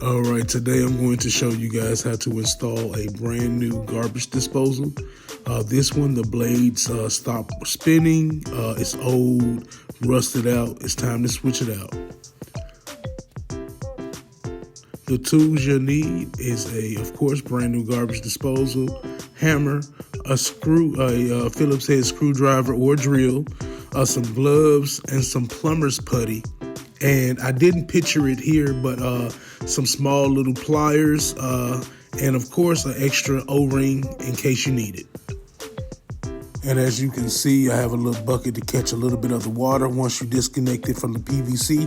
All right, today I'm going to show you guys how to install a brand new garbage disposal. This one, the blades stop spinning. It's old, rusted out. It's time to switch it out. The tools you'll need is of course, brand new garbage disposal, hammer, a Phillips head screwdriver or drill, some gloves, and some plumber's putty. And I didn't picture it here, but some small little pliers, and of course an extra O-ring in case you need it. And as you can see, I have a little bucket to catch a little bit of the water once you disconnect it from the PVC.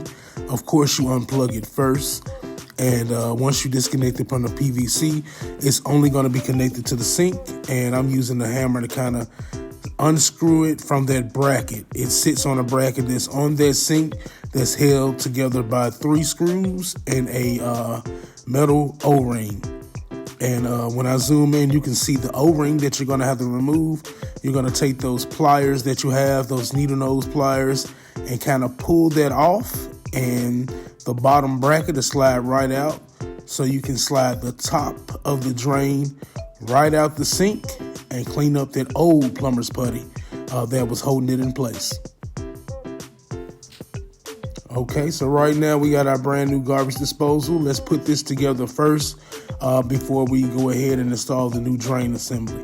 Of course, you unplug it first. And once you disconnect it from the PVC, it's only going to be connected to the sink. And I'm using the hammer to kind of unscrew it from that bracket. It sits on a bracket that's on that sink that's held together by 3 screws and a metal O-ring. And when I zoom in, you can see the O-ring that you're going to have to remove. You're going to take those pliers that you have, those needle nose pliers, and kind of pull that off. And the bottom bracket to slide right out, so you can slide the top of the drain right out the sink and clean up that old plumber's putty that was holding it in place. Okay, so right now we got our brand new garbage disposal. Let's put this together first before we go ahead and install the new drain assembly.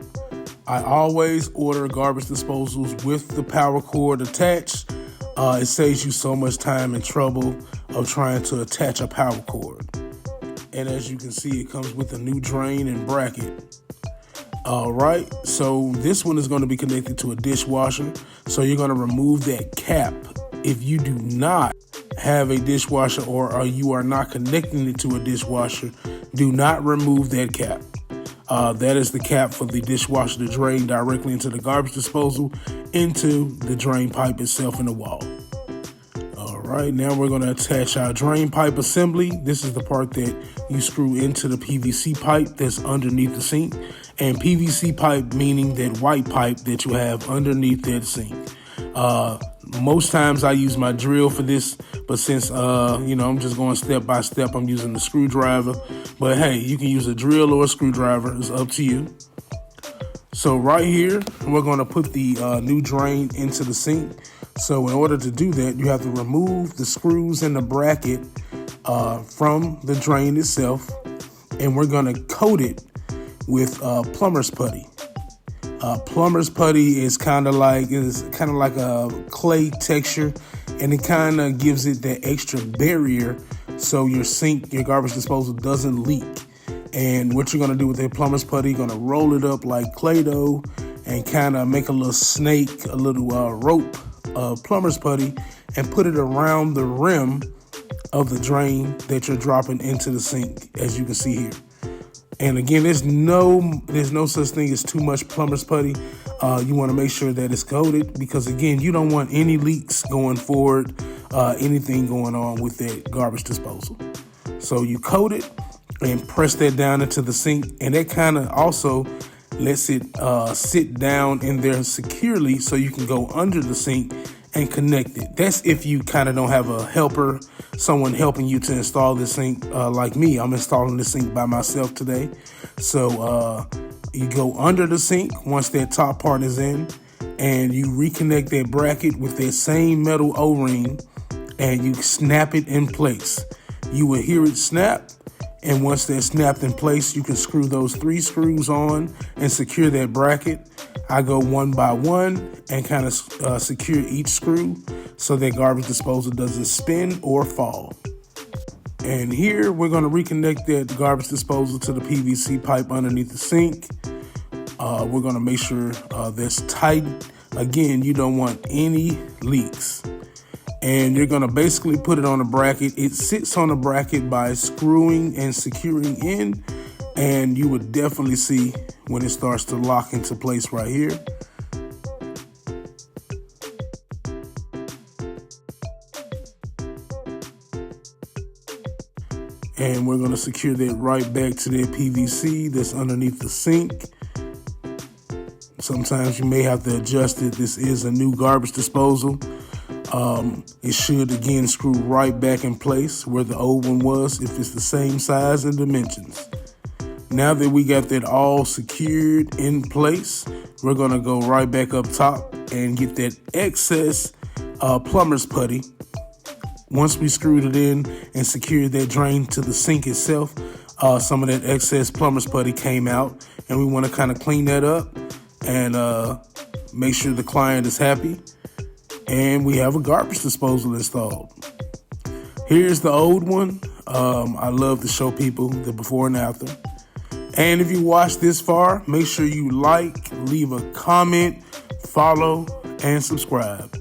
I always order garbage disposals with the power cord attached. It saves you so much time and trouble of trying to attach a power cord. And as you can see, it comes with a new drain and bracket. All right, so this one is going to be connected to a dishwasher. So you're going to remove that cap. If you do not have a dishwasher or you are not connecting it to a dishwasher, do not remove that cap. That is the cap for the dishwasher to drain directly into the garbage disposal, into the drain pipe itself in the wall. All right, now we're going to attach our drain pipe assembly. This is the part that you screw into the PVC pipe that's underneath the sink. And PVC pipe meaning that white pipe that you have underneath that sink. Most times I use my drill for this, but since, I'm just going step by step, I'm using the screwdriver. But hey, you can use a drill or a screwdriver. It's up to you. So right here, we're going to put the new drain into the sink. So in order to do that, you have to remove the screws and the bracket from the drain itself. And we're going to coat it with plumber's putty. Plumber's putty is kind of like a clay texture, and it kind of gives it that extra barrier so your garbage disposal doesn't leak. And what you're going to do with that plumber's putty, you're going to roll it up like Play-Doh and kind of make a little snake, a little rope of plumber's putty, and put it around the rim of the drain that you're dropping into the sink, as you can see here. And again, there's no such thing as too much plumber's putty. You want to make sure that it's coated because, again, you don't want any leaks going forward, anything going on with that garbage disposal. So you coat it and press that down into the sink, and that kind of also lets it sit down in there securely so you can go under the sink and connect it. That's if you kind of don't have a helper, someone helping you to install this sink like me. I'm installing this sink by myself today. So you go under the sink once that top part is in, and you reconnect that bracket with that same metal O-ring, and you snap it in place. You will hear it snap, and once that's snapped in place, you can screw those 3 screws on and secure that bracket. I go one by one and kind of secure each screw so that garbage disposal doesn't spin or fall. And here we're going to reconnect that garbage disposal to the PVC pipe underneath the sink. We're going to make sure that's tight. Again, you don't want any leaks. And you're going to basically put it on a bracket. It sits on a bracket by screwing and securing in. And you would definitely see when it starts to lock into place right here. And we're going to secure that right back to that PVC that's underneath the sink. Sometimes you may have to adjust it. This is a new garbage disposal. It should again screw right back in place where the old one was if it's the same size and dimensions. Now that we got that all secured in place, we're going to go right back up top and get that excess plumber's putty. Once we screwed it in and secured that drain to the sink itself, some of that excess plumber's putty came out, and we want to kind of clean that up and make sure the client is happy. And we have a garbage disposal installed. Here's the old one. I love to show people the before and after. And if you watched this far, make sure you like, leave a comment, follow, and subscribe.